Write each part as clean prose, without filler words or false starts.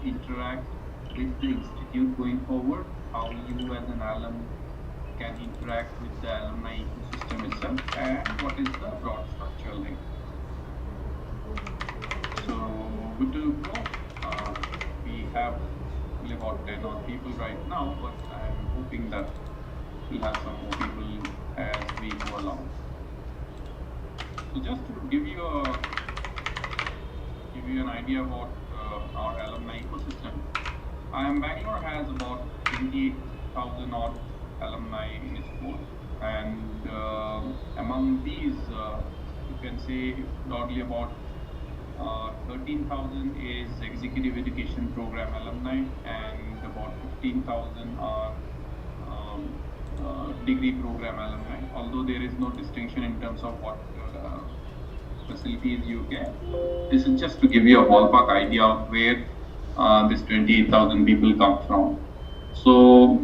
interact with the institute going forward, how you as an alum can interact with the alumni ecosystem itself, and what is the broad structure like. So good to go. We have only about 10 odd people right now, but I'm hoping that we'll have some more people as we go along. So just to give you an idea about our alumni ecosystem, IIM Bangalore has about 28,000 odd alumni in its board, and among these, you can say broadly about 13,000 is executive education program alumni, and about 15,000 are degree program alumni, although there is no distinction in terms of what facilities you get. This is just to give you a ballpark idea of where this 28,000 people come from. So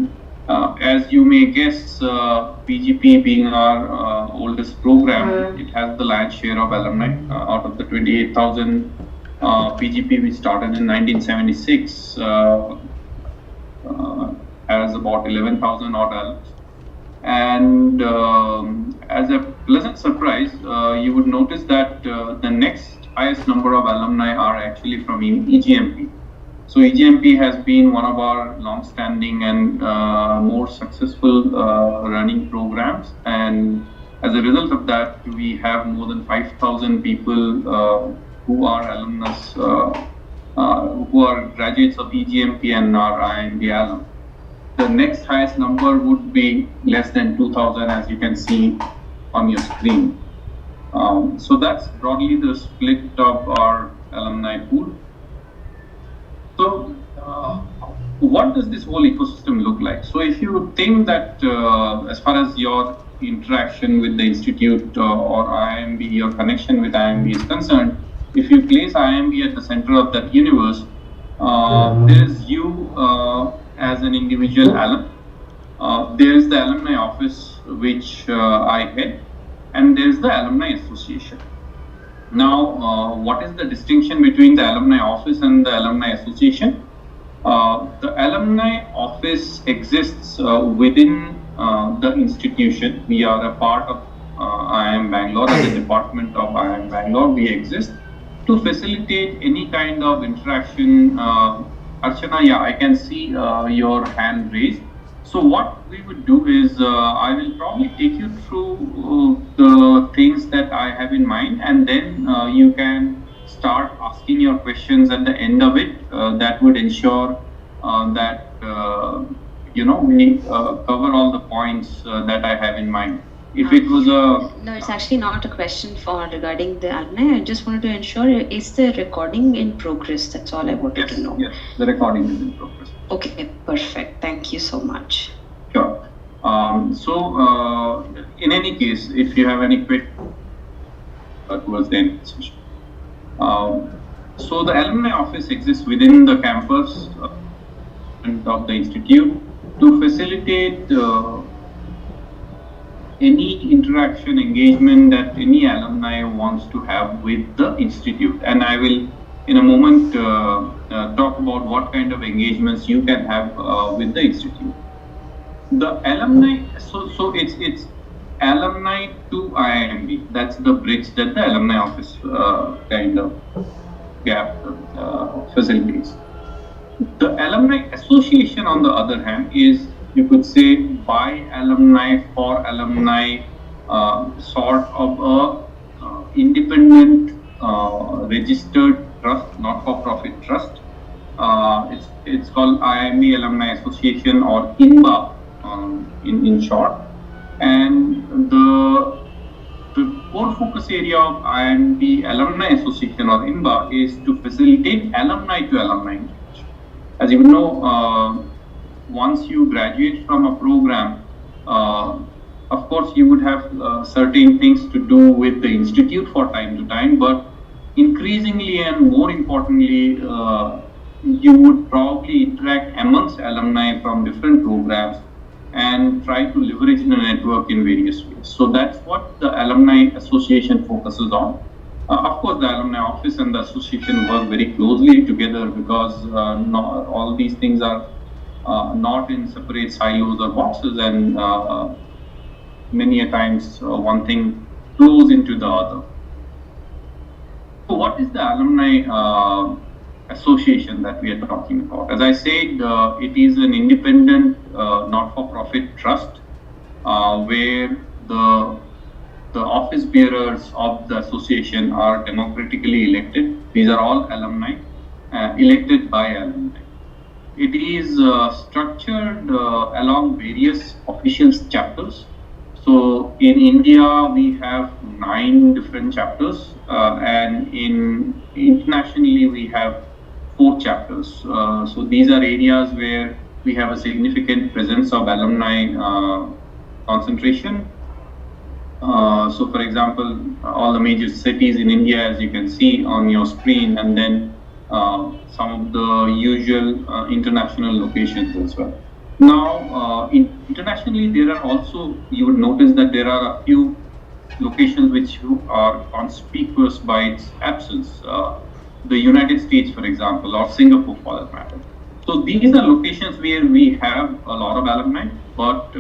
as you may guess, PGP being our oldest program, it has the lion's share of alumni. Out of the 28,000 PGP, we started in 1976, has about 11,000 odd alums. And as a pleasant surprise, you would notice that the next highest number of alumni are actually from EGMP. So EGMP has been one of our long-standing and more successful running programs, and as a result of that, we have more than 5,000 people who are alumnus, who are graduates of EGMP and are IIMB alum. The next highest number would be less than 2,000, as you can see on your screen. So that's broadly the split of our alumni pool. So what does this whole ecosystem look like? So if you think that as far as your interaction with the institute or IIMB, your connection with IIMB is concerned, if you place IIMB at the center of that universe, there is you as an individual alum. There is the alumni office, which I head, and there is the alumni association. Now, what is the distinction between the alumni office and the alumni association? The alumni office exists within the institution. We are a part of IIM Bangalore, as a department of IIM Bangalore. We exist to facilitate any kind of interaction. Archana, yeah, I can see your hand raised. So what we would do is I will probably take you through the things that I have in mind, and then you can start asking your questions at the end of it. That would ensure that we cover all the points that I have in mind. If it was No, it's actually not a question regarding the alumni. I just wanted to ensure, is the recording in progress? That's all I wanted to know. Yes, the recording is in progress. Okay, perfect. Thank you so much. Sure. So in any case, if you have any questions towards the end of the session. So the alumni office exists within the campus of the institute to facilitate any interaction, engagement that any alumni wants to have with the institute. And I will, in a moment, talk about what kind of engagements you can have with the institute. The alumni, so it's alumni to IIMB. That's the bridge that the alumni office kind of gap facilitates. The alumni association, on the other hand, is, you could say, by alumni for alumni, sort of a independent registered trust, not-for-profit trust. It's called IIMB Alumni Association, or INBA in short. And the core focus area of IIMB Alumni Association, or INBA, is to facilitate alumni to alumni interaction. As you know, once you graduate from a program, of course, you would have certain things to do with the institute for time to time, but increasingly and more importantly, you would probably interact amongst alumni from different programs and try to leverage the network in various ways. So that's what the Alumni Association focuses on. Of course, the alumni office and the association work very closely together because not, all these things are not in separate silos or boxes, and many a times one thing flows into the other. So, what is the alumni association that we are talking about? As I said, it is an independent, not-for-profit trust where the office bearers of the association are democratically elected. These are all alumni, elected by alumni. It is structured along various official chapters. So in India, we have 9 different chapters, and internationally we have 4 chapters. So these are areas where we have a significant presence of alumni concentration. So, for example, all the major cities in India, as you can see on your screen, and then some of the usual international locations as well. Now, internationally, there are also, you would notice that there are a few locations which are conspicuous by its absence. The United States, for example, or Singapore for that matter. So these are locations where we have a lot of alumni, but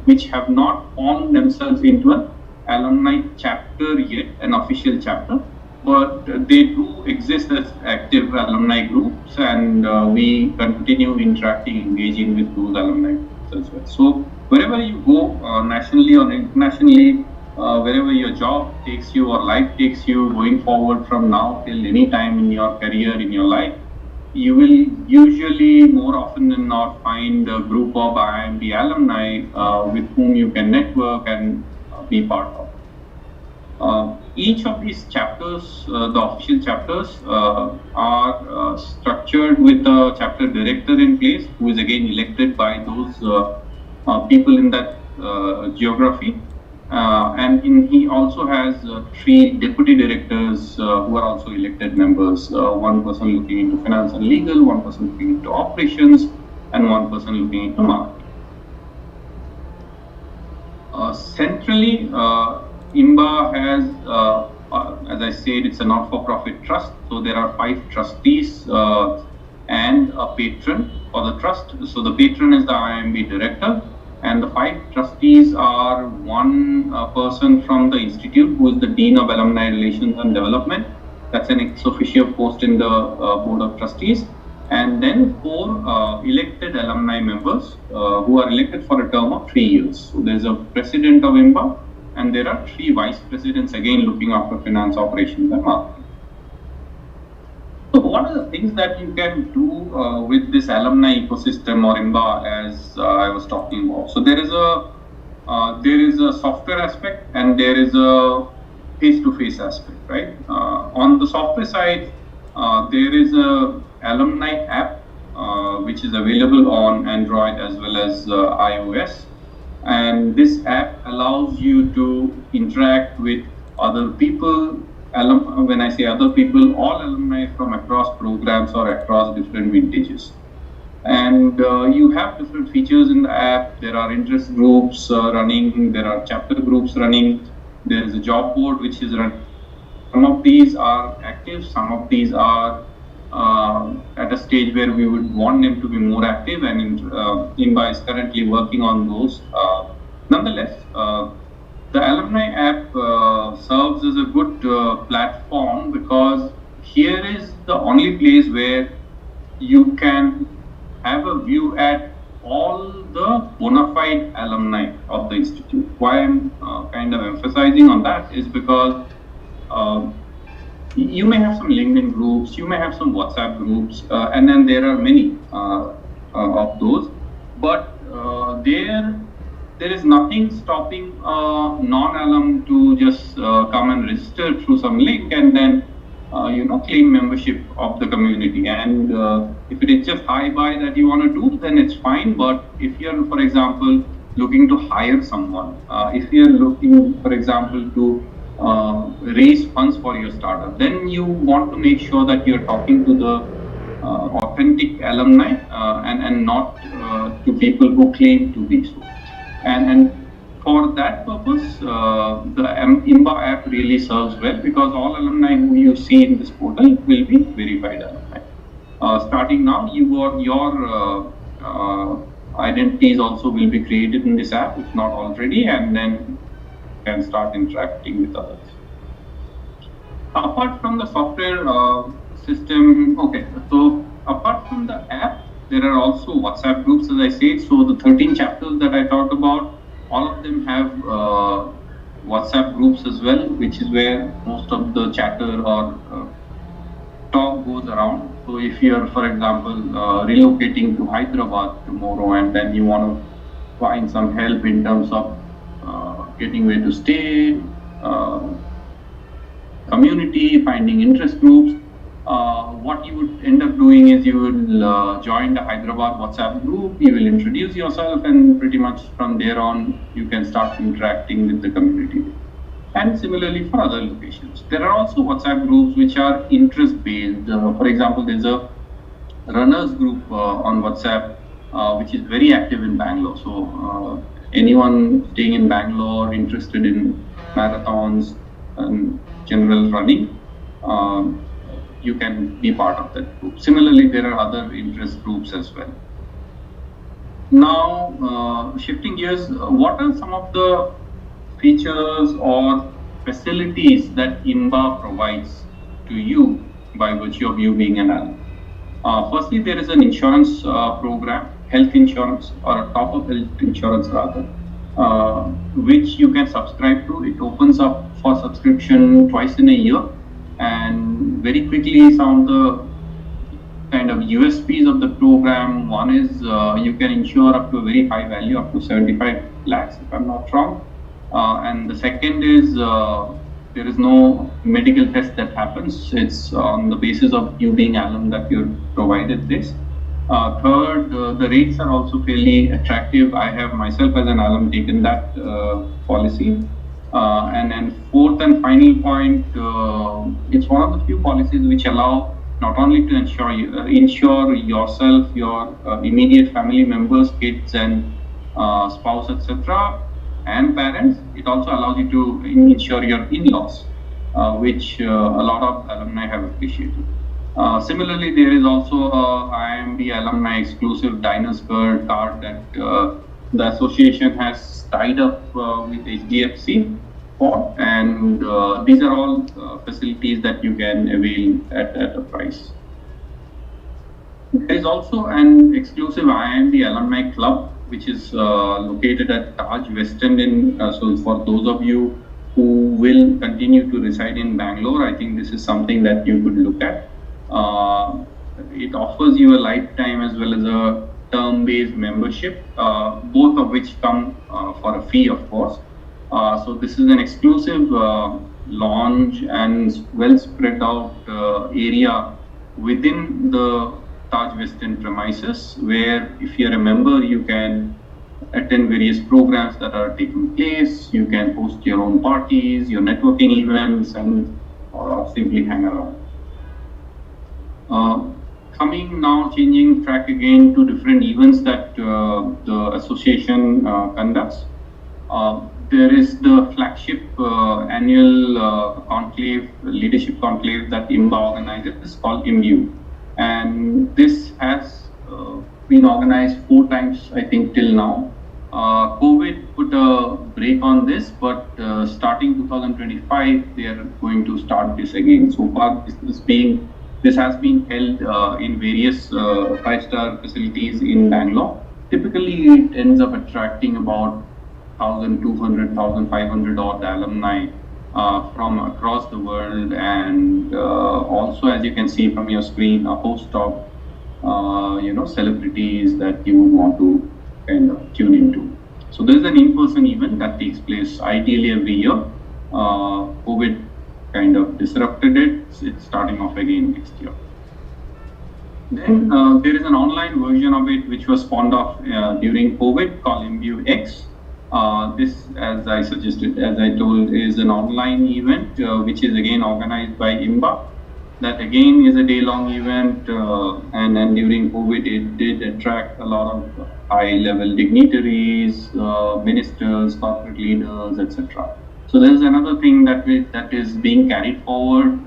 which have not formed themselves into an alumni chapter yet, an official chapter. But they do exist as active alumni groups, and we continue interacting, engaging with those alumni groups as well. So wherever you go, nationally or internationally, wherever your job takes you or life takes you, going forward from now till any time in your career, in your life, you will usually more often than not find a group of IIMB alumni with whom you can network and be part of. Each of these chapters, the official chapters, are structured with a chapter director in place, who is again elected by those people in that geography. And he also has 3 deputy directors who are also elected members. One person looking into finance and legal, one person looking into operations, and one person looking into marketing. Centrally, IMBA has, as I said, it's a not-for-profit trust. So there are 5 trustees and a patron for the trust. So the patron is the IIMB director, and the 5 trustees are one person from the institute who is the Dean of Alumni Relations and Development. That's an ex officio post in the Board of Trustees. And then 4 elected alumni members who are elected for a term of 3 years. So there's a president of IMBA, and there are 3 vice presidents again looking after finance, operations, and marketing. So what are the things that you can do with this alumni ecosystem or IMBA, as I was talking about? So there is a software aspect and there is a face-to-face aspect, right? On the software side, there is a alumni app which is available on Android as well as iOS. And this app allows you to interact with other people. When I say other people, all alumni from across programs or across different vintages. And you have different features in the app. There are interest groups running, there are chapter groups running, there is a job board which is running. Some of these are active, some of these are at a stage where we would want them to be more active, and IMBA is currently working on those. Nonetheless, the alumni app serves as a good platform, because here is the only place where you can have a view at all the bona fide alumni of the institute. Why I'm kind of emphasizing on that is because you may have some LinkedIn groups, you may have some WhatsApp groups, and then there are many of those. But there is nothing stopping a non-alum to just come and register through some link and then claim membership of the community. And if it is just hi-bye that you want to do, then it's fine. But if you're, for example, looking to hire someone, if you're looking, for example, to raise funds for your startup, then you want to make sure that you're talking to the authentic alumni and not to people who claim to be so. And for that purpose, the IIMBA app really serves well, because all alumni who you see in this portal will be verified alumni. Starting now, your identities also will be created in this app, if not already, and then you can start interacting with others. Apart from the software system, okay, so apart from the app, there are also WhatsApp groups, as I said. So the 13 chapters that I talked about, all of them have WhatsApp groups as well, which is where most of the chatter or talk goes around. So if you are, for example, relocating to Hyderabad tomorrow, and then you want to find some help in terms of getting where to stay, community, finding interest groups, what you would end up doing is you will join the Hyderabad WhatsApp group, you will introduce yourself, and pretty much from there on, you can start interacting with the community. And similarly for other locations. There are also WhatsApp groups which are interest-based. For example, there's a runners group on WhatsApp, which is very active in Bangalore. So anyone staying in Bangalore, interested in marathons and general running, you can be part of that group. Similarly, there are other interest groups as well. Now, shifting gears, what are some of the features or facilities that IIMBA provides to you by virtue of you being an alum? Firstly, there is an insurance program, health insurance, or a top-up health insurance rather, which you can subscribe to. It opens up for subscription twice in a year, and very quickly some of the kind of USPs of the program. One is you can insure up to a very high value, up to 75 lakhs, if I'm not wrong. And the second is there is no medical test that happens. It's on the basis of you being alum that you're provided this. Third, the rates are also fairly attractive. I have myself as an alum taken that policy. And then fourth and final point, it's one of the few policies which allow not only to insure yourself, your immediate family members, kids and spouse, etc., and parents. It also allows you to insure your in-laws, which a lot of alumni have appreciated. Similarly, there is also a IIMB Alumni exclusive Diners Card that the association has tied up with HDFC for, and these are all facilities that you can avail at a price. There is also an exclusive IIMB Alumni Club, which is located at Taj West End. So for those of you who will continue to reside in Bangalore, I think this is something that you could look at. It offers you a lifetime as well as a term-based membership, both of which come for a fee, of course. So this is an exclusive lounge and well spread out area within the Taj West End premises, where if you're a member, you can attend various programs that are taking place, you can host your own parties, your networking events, and simply hang around. Coming now, changing track again to different events that the association conducts. There is the flagship annual conclave, leadership conclave that IIMBA organizes. It's called IMU. And this has been organized 4 times, I think, till now. COVID put a break on this, but starting 2025, they are going to start this again. So far, this has been held in various 5-star facilities in Bangalore. Typically, it ends up attracting about 1,200, 1,500 odd alumni from across the world, and also, as you can see from your screen, a host of celebrities that you would want to kind of tune into. So there is an in-person event that takes place ideally every year. COVID kind of disrupted it. It's starting off again next year. Then there is an online version of it which was spawned off during COVID called IMBU X. This, as I suggested, as I told, is an online event which is again organized by IIMBA. That again is a day-long event, and during COVID, it did attract a lot of high-level dignitaries, ministers, corporate leaders, etc. So there's another thing that is being carried forward.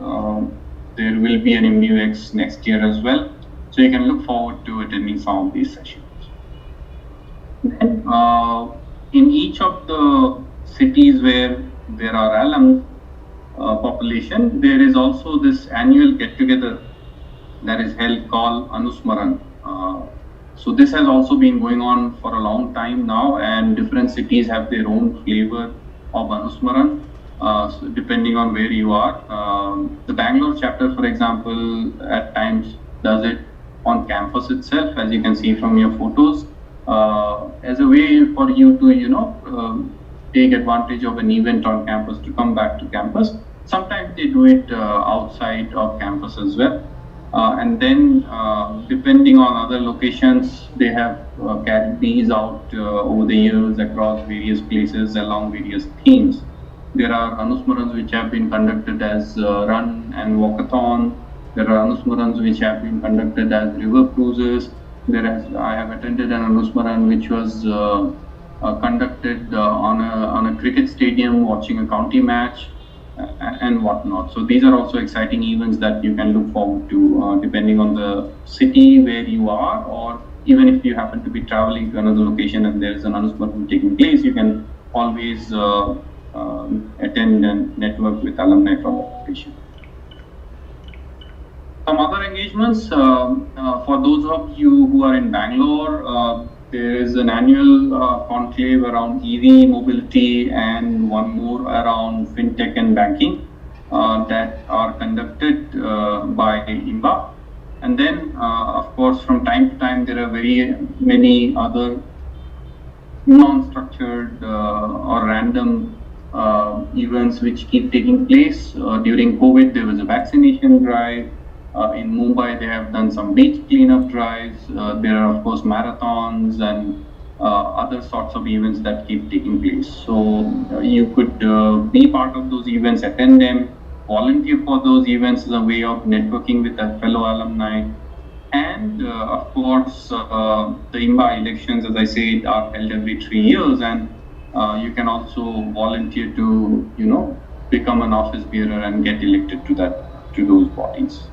There will be an MUX next year as well, so you can look forward to attending some of these sessions. Then, in each of the cities where there are alum population, there is also this annual get-together that is held called Anusmaran. So this has also been going on for a long time now, and different cities have their own flavor of Anusmaran, so depending on where you are. The Bangalore chapter, for example, at times does it on campus itself, as you can see from your photos, as a way for you to, take advantage of an event on campus to come back to campus. Sometimes they do it outside of campus as well. And then, depending on other locations, they have carried these out over the years across various places along various themes. There are Anusmarans which have been conducted as run and walkathon. There are Anusmarans which have been conducted as river cruises. I have attended an Anusmaran which was conducted on a cricket stadium watching a county match and whatnot. So these are also exciting events that you can look forward to depending on the city where you are, or even if you happen to be traveling to another location and there is an Anusmaran taking place, you can always attend and network with alumni from the location. Some other engagements, for those of you who are in Bangalore, there is an annual conclave around EV mobility and one more around fintech and banking that are conducted by IMBA. And then, of course, from time to time, there are very many other non-structured or random events which keep taking place. During COVID, there was a vaccination drive. In Mumbai, they have done some beach cleanup drives. There are, of course, marathons and other sorts of events that keep taking place. So you could be part of those events, attend them, volunteer for those events as a way of networking with a fellow alumni. And of course, the IMBA elections, as I said, are held every 3 years, and you can also volunteer to, become an office bearer and get elected to those bodies.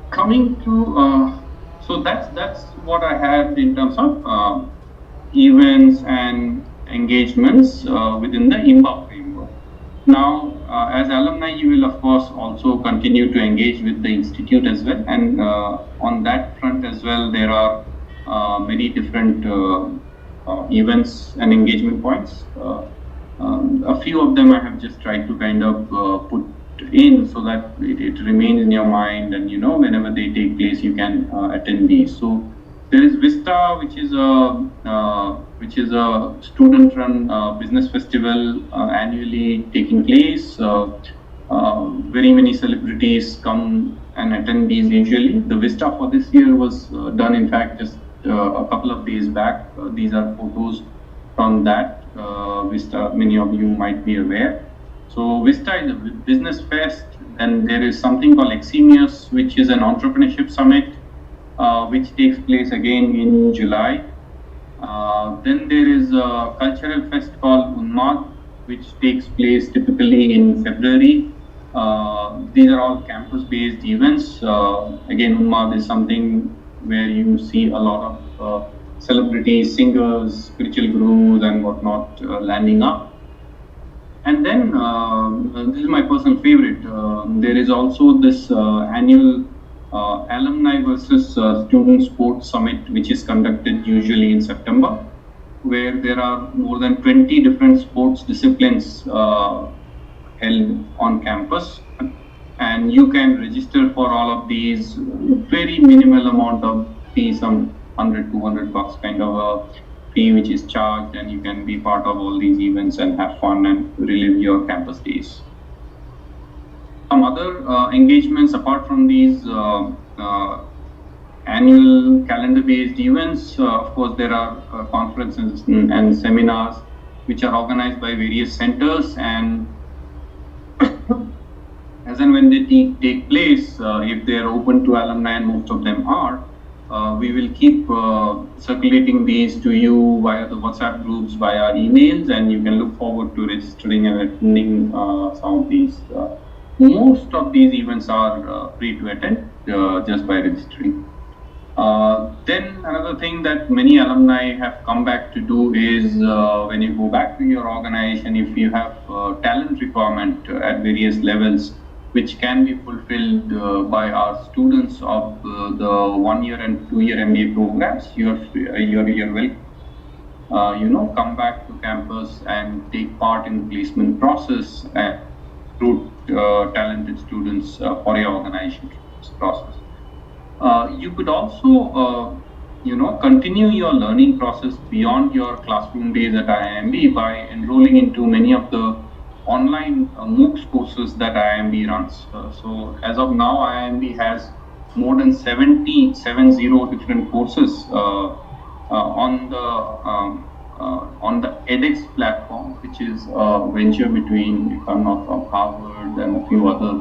Coming to, so that's what I had in terms of events and engagements within the IMBA framework. Now, as alumni, you will of course also continue to engage with the institute as well, and on that front as well, there are many different events and engagement points. A few of them I have just tried to kind of put in so that it remains in your mind, and whenever they take place you can attend these. So there is Vista, which is a student-run business festival annually taking place. Very many celebrities come and attend these usually. The Vista for this year was done, in fact, just a couple of days back. These are photos from that Vista. Many of you might be aware. So Vista is a business fest, and there is something called Eximius, which is an entrepreneurship summit, which takes place again in July. Then there is a cultural fest called Unmad, which takes place typically in February. These are all campus-based events. Again, Unmad is something where you see a lot of celebrities, singers, spiritual gurus, and whatnot landing up. And then, this is my personal favorite. There is also this annual Alumni versus Student Sports Summit, which is conducted usually in September, where there are more than 20 different sports disciplines held on campus. And you can register for all of these, very minimal amount of fee, some $100-200 kind of a fee which is charged, and you can be part of all these events and have fun and relive your campus days. Some other engagements apart from these annual calendar-based events, of course, there are conferences and seminars which are organized by various centers, and as and when they take place, if they are open to alumni, and most of them are, we will keep circulating these to you via the WhatsApp groups, via emails, and you can look forward to registering and attending some of these. Most of these events are free to attend just by registering. Then another thing that many alumni have come back to do is when you go back to your organization, if you have talent requirement at various levels, which can be fulfilled by our students of the 1-year and 2-year MBA programs, you're welcome. Come back to campus and take part in placement process and recruit talented students for your organization process. You could also, continue your learning process beyond your classroom days at IIMB by enrolling into many of the online MOOCs courses that IIMB runs. So as of now, IIMB has more than 70 different courses on the edX platform, which is a venture between, if I'm not wrong, Harvard and a few other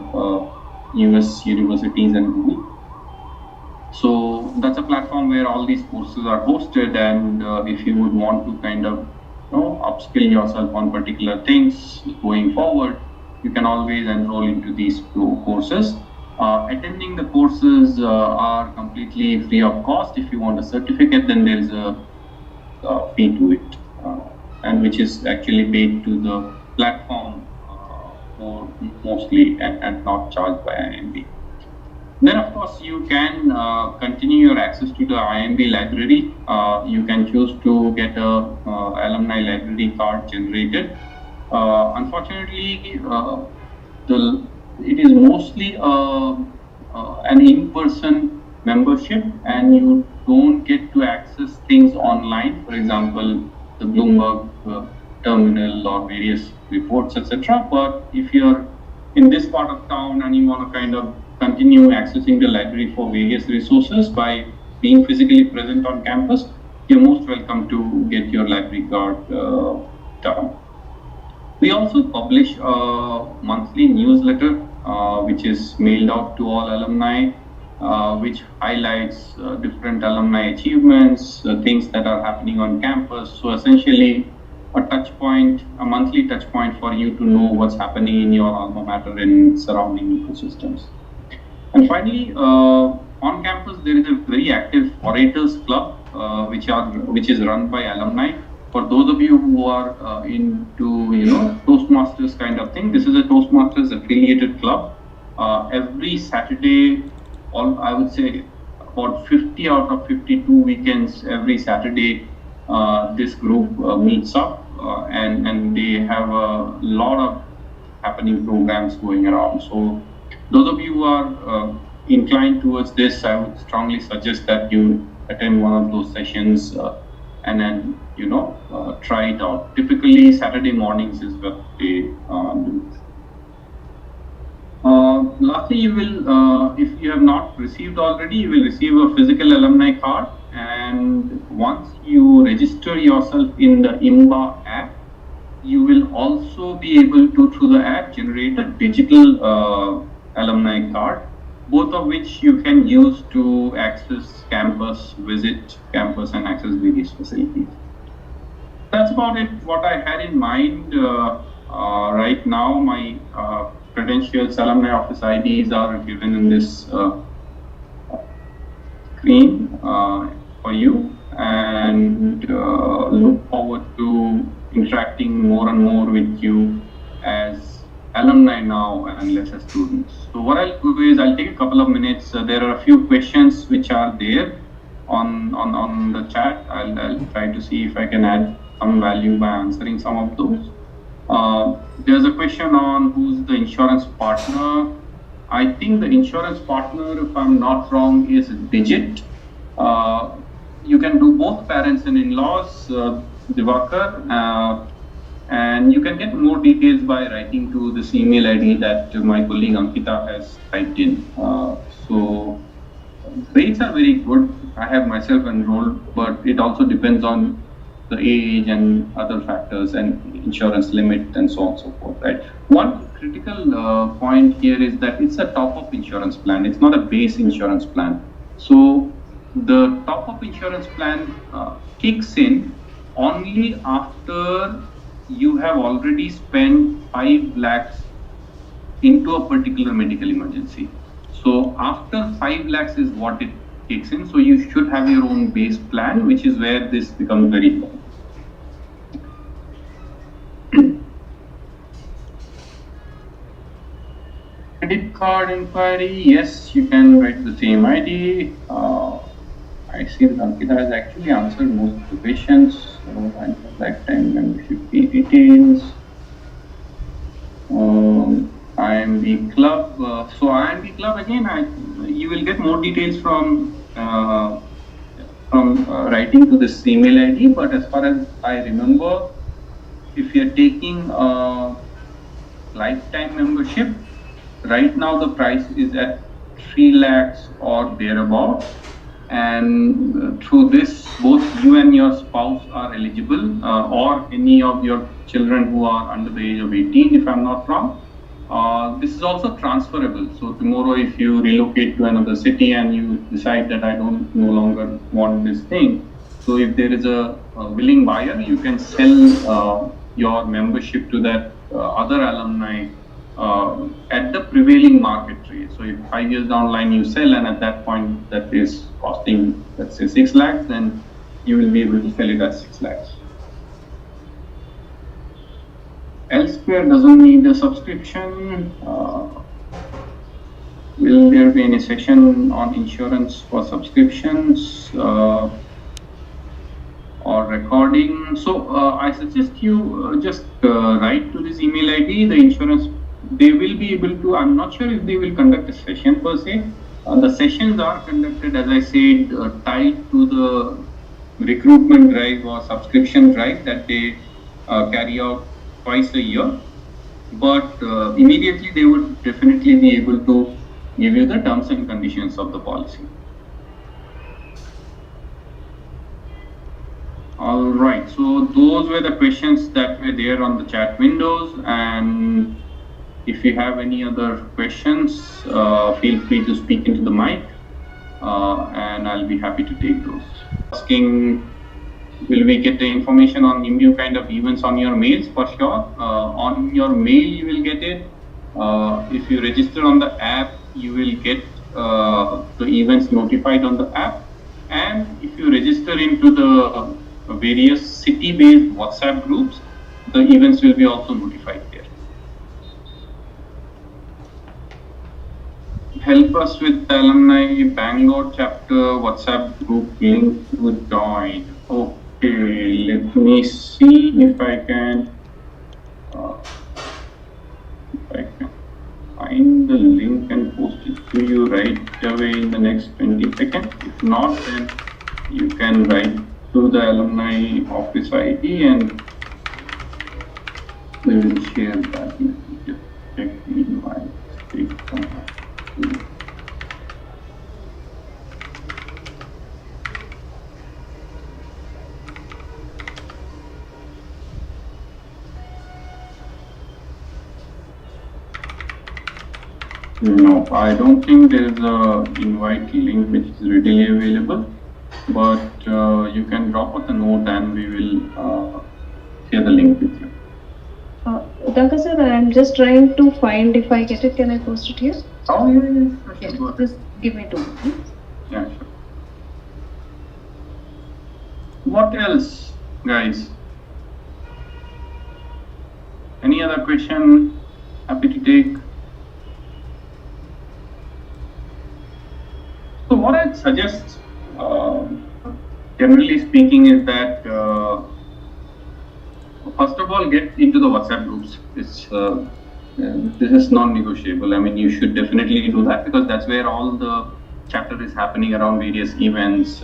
US universities and Google. So that's a platform where all these courses are hosted, and if you would want to kind of upskill yourself on particular things going forward, you can always enroll into these courses. Attending the courses are completely free of cost. If you want a certificate, then there's a fee to it, and which is actually paid to the platform mostly and not charged by IIMB. Then, of course, you can continue your access to the IIMB library. You can choose to get a alumni library card generated. Unfortunately, it is mostly an in-person membership, and you don't get to access things online. For example, the Bloomberg terminal or various reports, etc. But if you're in this part of town and you want to kind of continue accessing the library for various resources by being physically present on campus, you're most welcome to get your library card done. We also publish a monthly newsletter which is mailed out to all alumni, which highlights different alumni achievements, things that are happening on campus. So essentially, a monthly touch point for you to know what's happening in your alma mater and surrounding ecosystems. And finally, on campus, there is a very active Orators Club, which is run by alumni. For those of you who are into Toastmasters kind of thing, this is a Toastmasters affiliated club. Every Saturday, I would say about 50 out of 52 weekends, every Saturday, this group meets up and they have a lot of happening programs going around. So those of you who are inclined towards this, I would strongly suggest that you attend one of those sessions and then try it out. Typically, Saturday mornings is what they do. Lastly, you will, if you have not received already, you will receive a physical alumni card. And once you register yourself in the IMBA app, you will also be able to, through the app, generate a digital alumni card, both of which you can use to access campus, visit campus, and access various facilities. That's about it, what I had in mind. Right now, my credentials, alumni office IDs are given in this screen for you, and look forward to interacting more and more with you as alumni now and less as students. So what I'll do is I'll take a couple of minutes. There are a few questions which are there on the chat. I'll try to see if I can add some value by answering some of those. There's a question on who's the insurance partner. I think the insurance partner, if I'm not wrong, is Digit. You can do both parents and in-laws, Divakar, and you can get more details by writing to this email ID that my colleague Ankita has typed in. So rates are very good. I have myself enrolled, but it also depends on the age and other factors and insurance limit and so on and so forth, right? One critical point here is that it's a top-up insurance plan. It's not a base insurance plan. So the top-up insurance plan kicks in only after you have already spent 5 lakhs into a particular medical emergency. So after 5 lakhs is what it kicks in. So you should have your own base plan, which is where this becomes very important. Credit card inquiry, yes, you can write the same ID. I see that Ankita has actually answered most of the questions. So, lifetime membership fee details. IIM Club. So IIM Club again, you will get more details from writing to this email ID. But as far as I remember, if you are taking a lifetime membership, right now the price is at 3 lakhs or thereabout, and through this both you and your spouse are eligible, or any of your children who are under the age of 18, if I'm not wrong. This is also transferable. So tomorrow if you relocate to another city and you decide that I no longer want this thing, so if there is a willing buyer, you can sell your membership to that other alumni at the prevailing market rate. So if 5 years down the line you sell, and at that point that is costing, let's say 6 lakhs, then you will be able to sell it at 6 lakhs. Elsewhere doesn't need a subscription. Will there be any section on insurance for subscriptions or recording? So I suggest you just write to this email ID. The insurance, they will be able to, I'm not sure if they will conduct a session per se. The sessions are conducted, as I said, tied to the recruitment drive or subscription drive that they carry out twice a year. But immediately they would definitely be able to give you the terms and conditions of the policy. All right, so those were the questions that were there on the chat windows, and if you have any other questions, feel free to speak into the mic, and I'll be happy to take those. Asking, will we get the information on new kind of events on your mails? For sure. On your mail, you will get it. If you register on the app, you will get the events notified on the app. And if you register into the various city-based WhatsApp groups, the events will be also notified there. Help us with the Alumni Bangalore chapter WhatsApp group link to join. Okay, let me see if I can find the link and post it to you right away in the next 20 seconds. If not, then you can write to the alumni office ID and we will share that. Just check meanwhile. No, I don't think there is a invite link which is readily available, but you can drop us a note and we will share the link with you. Danka sir, I'm just trying to find, if I get it, can I post it here? Oh, yeah. Okay, just give me 2 minutes. Yeah, sure. What else, guys? Any other question? Happy to take. So what I'd suggest, generally speaking, is that first of all, get into the WhatsApp groups. This is non-negotiable. I mean, you should definitely do that because that's where all the chatter is happening around various events.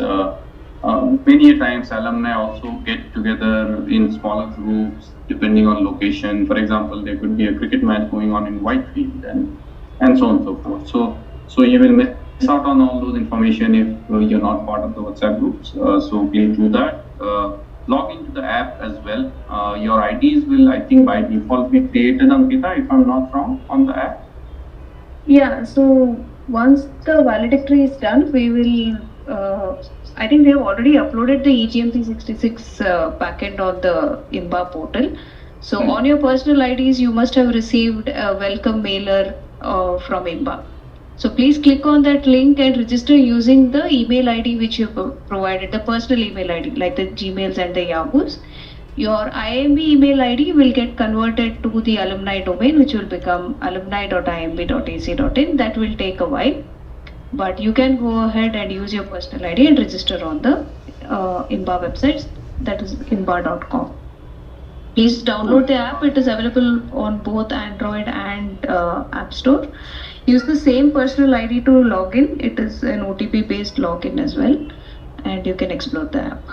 Many times, alumni also get together in smaller groups depending on location. For example, there could be a cricket match going on in Whitefield and so on and so forth. So you will miss out on all those information if you're not part of the WhatsApp groups. So please do that. log into the app as well. Your IDs will, I think, by default be created, Ankita, if I'm not wrong, on the app. Yeah, so once the valedictory is done, we will. I think they have already uploaded the EGMP 66 packet on the IMBA portal. So on your personal IDs, you must have received a welcome mailer from IMBA. So please click on that link and register using the email ID which you provided, the personal email ID, like the Gmails and the Yahoos. Your IIMB email ID will get converted to the alumni domain, which will become alumni.imb.ac.in. That will take a while, but you can go ahead and use your personal ID and register on the IMBA website, that is imba.com. Please download the app. It is available on both Android and App Store. Use the same personal ID to log in. It is an OTP based login as well, and you can explore the app.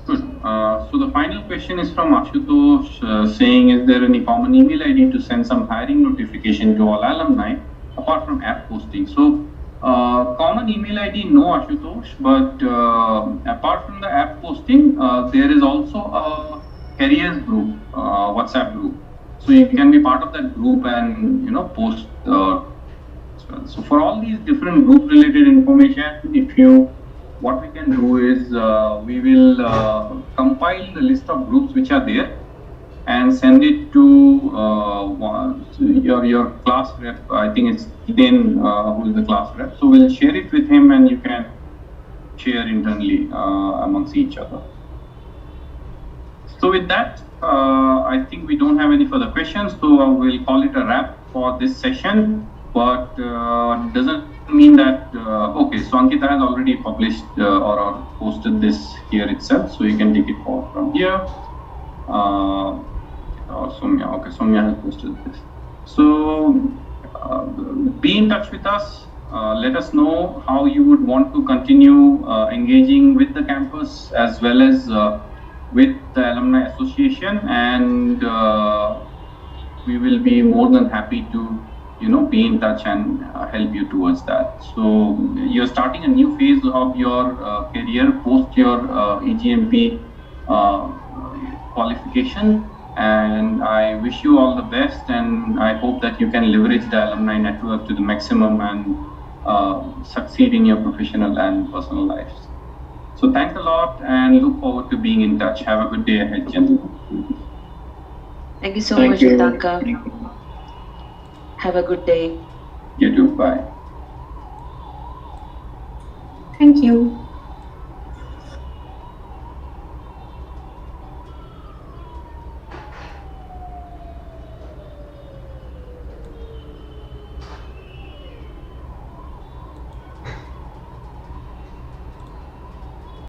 Good. So the final question is from Ashutosh saying, is there any common email ID to send some hiring notification to all alumni apart from app posting? So common email ID, no, Ashutosh, but apart from the app posting, there is also a careers group, WhatsApp group. So you can be part of that group and post as well. So for all these different group related information, what we can do is we will compile the list of groups which are there and send it to your class rep. I think it's Hiten who is the class rep. So we'll share it with him and you can share internally amongst each other. So with that, I think we don't have any further questions. So we'll call it a wrap for this session. But doesn't mean that, okay, so Ankita has already published or posted this here itself, so you can take it forward from here. Soumya, okay, Soumya has posted this. So be in touch with us. Let us know how you would want to continue engaging with the campus as well as with the Alumni Association, and we will be more than happy to be in touch and help you towards that. So you're starting a new phase of your career post your EGMP qualification, and I wish you all the best, and I hope that you can leverage the alumni network to the maximum and succeed in your professional and personal lives. So thanks a lot and look forward to being in touch. Have a good day ahead, gentlemen. Thank you so much, Tanka. Have a good day. You too. Bye. Thank you.